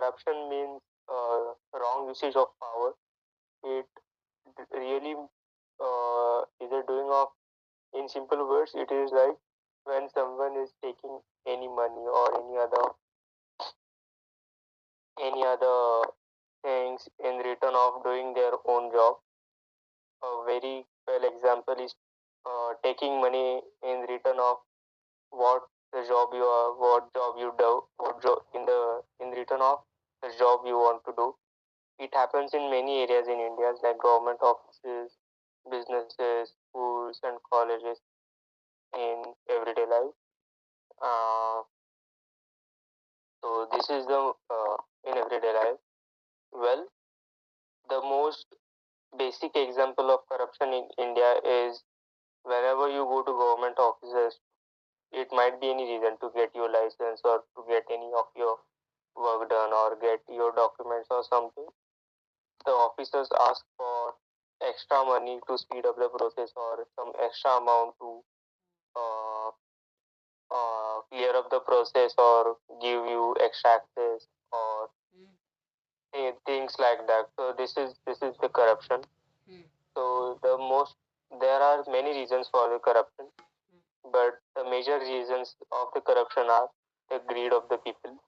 corruption means wrong usage of power. It really is a doing of, in simple words, it is like when someone is taking any money or any other things in return of doing their own job. A very well example is taking money in return of what what job you do, what job in return of the job you want to do. It happens in many areas in India, like government offices, businesses, schools, and colleges in everyday life. Uh, so this is the in everyday life. Well, the most basic example of corruption in India is whenever you go to government offices, it might be any reason to get your license or to get any of your work done or get your documents or something. The officers ask for extra money to speed up the process or some extra amount to uh, clear up the process or give you extra access or Mm. things like that. So this is the corruption. Mm. So there are many reasons for the corruption, Mm. but the major reasons of the corruption are the greed of the people.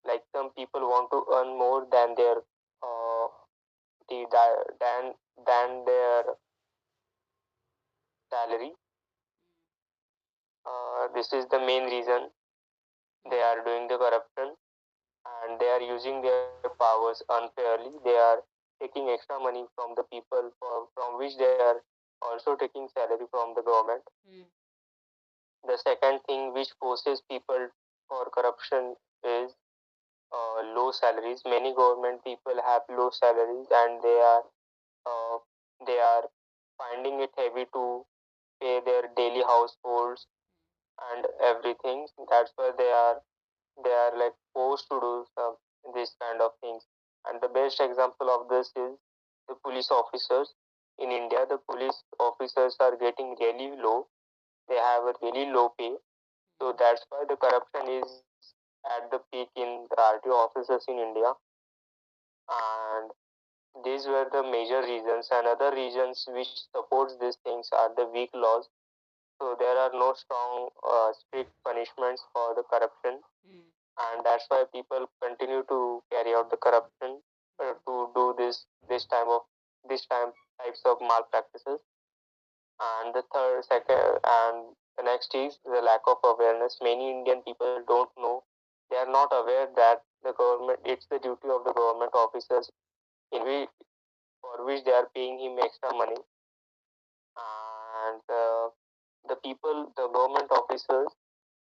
Like some people want to earn more than their uh, than their salary. This is the main reason they Mm. are doing the corruption, and they are using their powers unfairly. They are taking extra money from the people from which they are also taking salary from the government. Mm. The second thing which forces people for corruption is low salaries. Many government people have low salaries, and uh, they are finding it heavy to pay their daily households and everything. That's why they are like forced to do this kind of things. And the best example of this is the police officers in India. The police officers are getting really low. They have a really low pay, so that's why the corruption is at the peak in the RTO officers in India. And these were the major reasons. And other reasons which supports these things are the weak laws. So there are no strong, strict punishments for the corruption, Mm. and that's why people continue to carry out the corruption, to do this time types of malpractices. And the next is the lack of awareness. Many Indian people don't know. They are not aware that the government, it's the duty of the government officers in which for which they are paying him extra money. And the government officers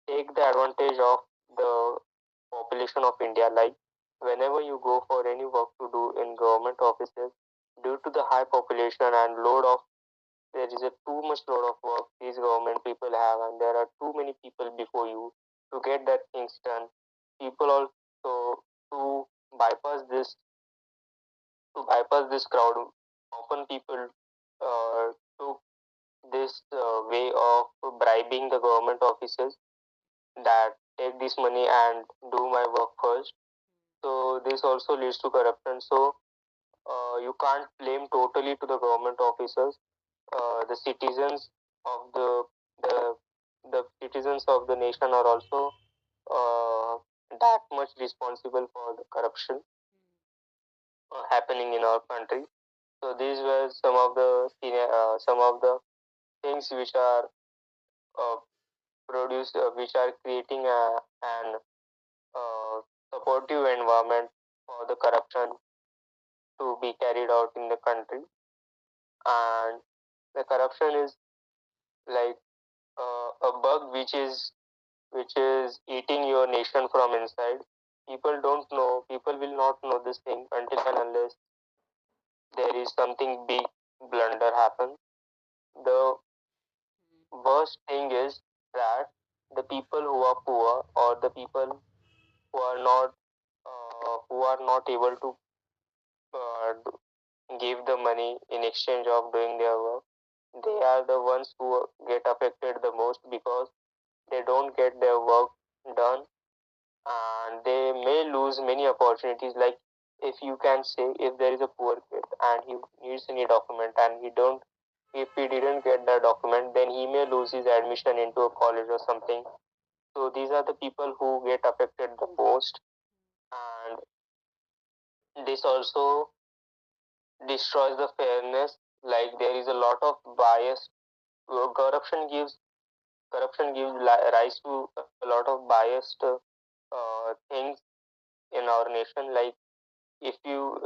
take the advantage of the population of India. Like whenever you go for any work to do in government offices, due to the high population and load of there is a too much load of work these government people have, and there are too many people before you to get that things done. People also to bypass this to bypass this crowd. Often people took this way of bribing the government officers that take this money and do my work first. So this also leads to corruption. So you can't blame totally to the government officers. The citizens of the the citizens of the nation are also uh, that much responsible for the corruption happening in our country. So these were some of the things which are uh, which are creating an uh, supportive environment for the corruption to be carried out in the country. And the corruption is like a bug which is eating your nation from inside. People will not know this thing until and unless there is something big blunder happen. The worst thing is that the people who are poor or the people who are not able to give the money in exchange of doing their work, they are the ones who get affected the most because they don't get their work done, and they may lose many opportunities. Like, if you can say, if there is a poor kid and he needs any document and if he didn't get the document, then he may lose his admission into a college or something. So these are the people who get affected the most. And this also destroys the fairness. Like, there is a lot of bias. Corruption gives rise to a lot of biased things in our nation. Like, if you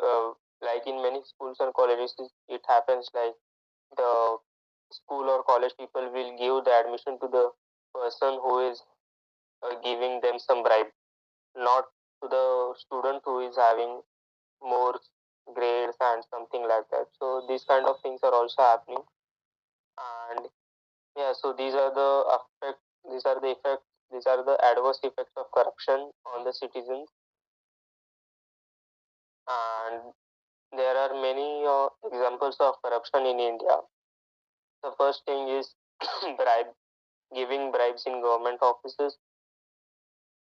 like in many schools and colleges, it happens like the school or college people will give the admission to the person who is giving them some bribe, not to the student who is having more grades and something like that. So these kind of things are also happening. And yeah, so these are the effects, these are the adverse effects of corruption on the citizens. And there are many examples of corruption in India. The first thing is bribe, giving bribes in government offices.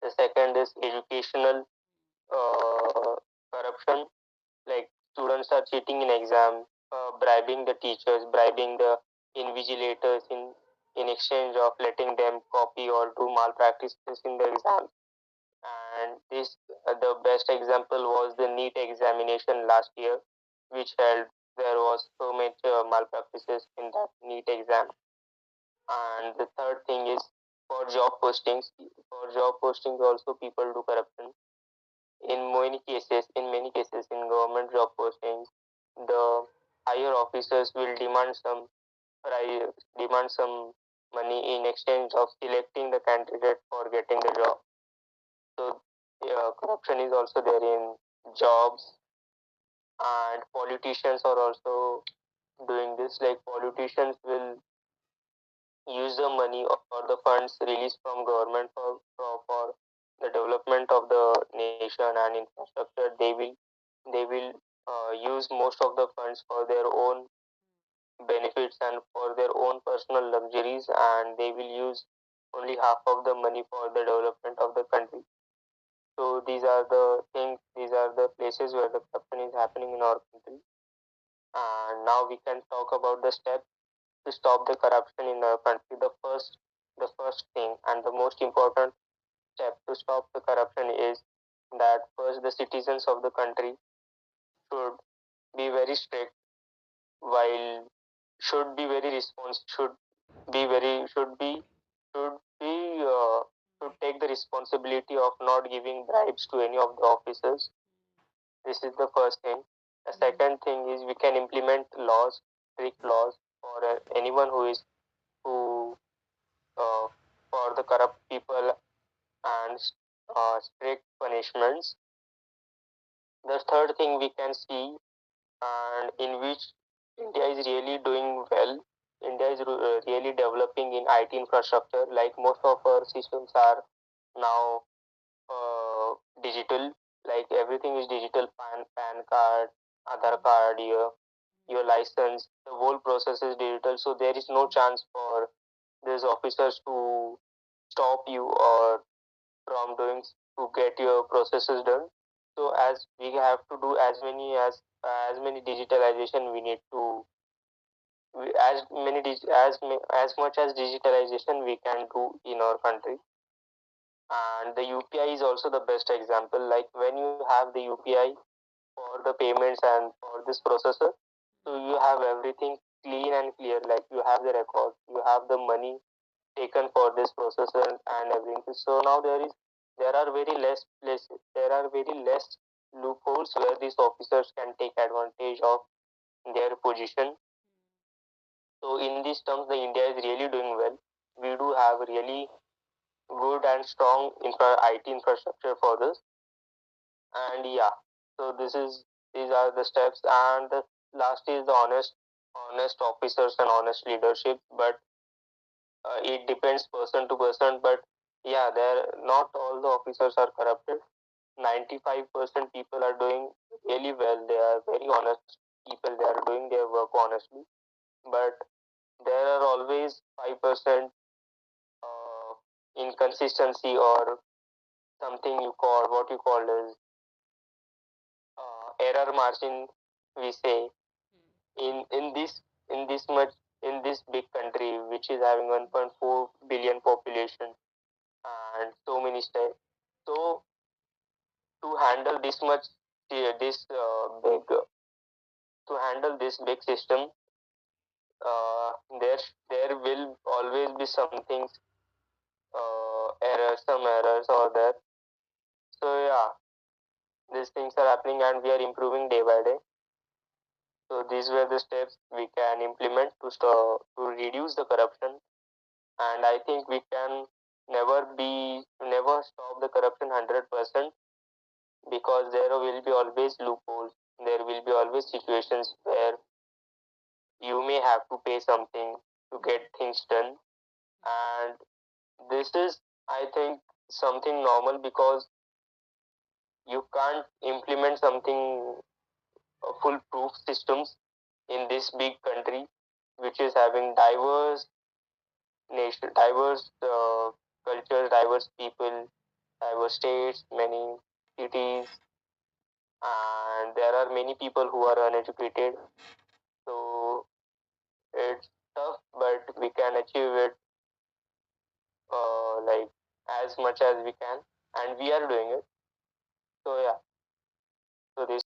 The second is educational corruption, like students are cheating in exam, bribing the teachers, bribing the invigilators in exchange of letting them copy or do malpractices in the exam. And this the best example was the NEET examination last year, which held there was so much malpractices in that NEET exam. And the third thing is for job postings. For job postings, also people do corruption. In many cases, in government job postings, the higher officers will demand some money in exchange of selecting the candidate for getting the job. So corruption is also there in jobs, and politicians are also doing this. Like, politicians will use the money or the funds released from government for the development of the nation and infrastructure. They will use most of the funds for their own benefits and for their own personal luxuries, and they will use only half of the money for the development of the country. So these are the places where the corruption is happening in our country. And now we can talk about the steps to stop the corruption in our country. The first thing and the most important step to stop the corruption is that first the citizens of the country should be very strict, while should be very be very should be should take the responsibility of not giving bribes to any of the officers. This is the first thing. The second thing is we can implement laws, strict laws for anyone who uh, for the corrupt people, and strict punishments. The third thing we can see, and in which India is really doing well. India is really developing in IT infrastructure. Like, most of our systems are now digital. Like, everything is digital. PAN card, Aadhaar card, your license. The whole process is digital. So there is no chance for these officers to stop you or from doing to get your processes done. So as we have to do as many digitalization we need to as many as much as digitalization we can do in our country. And the UPI is also the best example. Like, when you have the UPI for the payments and for this processor, so you have everything clean and clear. Like, you have the record, you have the money taken for this processor and everything. So now there are very less loopholes where these officers can take advantage of their position. So in these terms, the India is really doing well. We do have really good and strong IT infrastructure for this. And yeah, so these are the steps. And the last is the honest officers and honest leadership. But it depends person to person. But yeah, there not all the officers are corrupted. 95% people are doing really well. They are very honest people. They are doing their work honestly. But there are always 5% inconsistency or something you call what you call as error margin, we say, in this much in this big country which is having 1.4 billion population and so many states. So to handle this much, this big to handle this big system, uh, there there will always be some things, errors, some errors or there. So yeah, these things are happening and we are improving day by day. So these were the steps we can implement to reduce the corruption, and I think we can never stop the corruption 100%, because there will be always loopholes. There will be always situations where you may have to pay something to get things done, and this is, I think, something normal, because you can't implement something foolproof systems in this big country which is having diverse nation, diverse cultures, diverse people, diverse states, many cities, and there are many people who are uneducated. So it's tough, but we can achieve it, like as much as we can, and we are doing it. So yeah, so this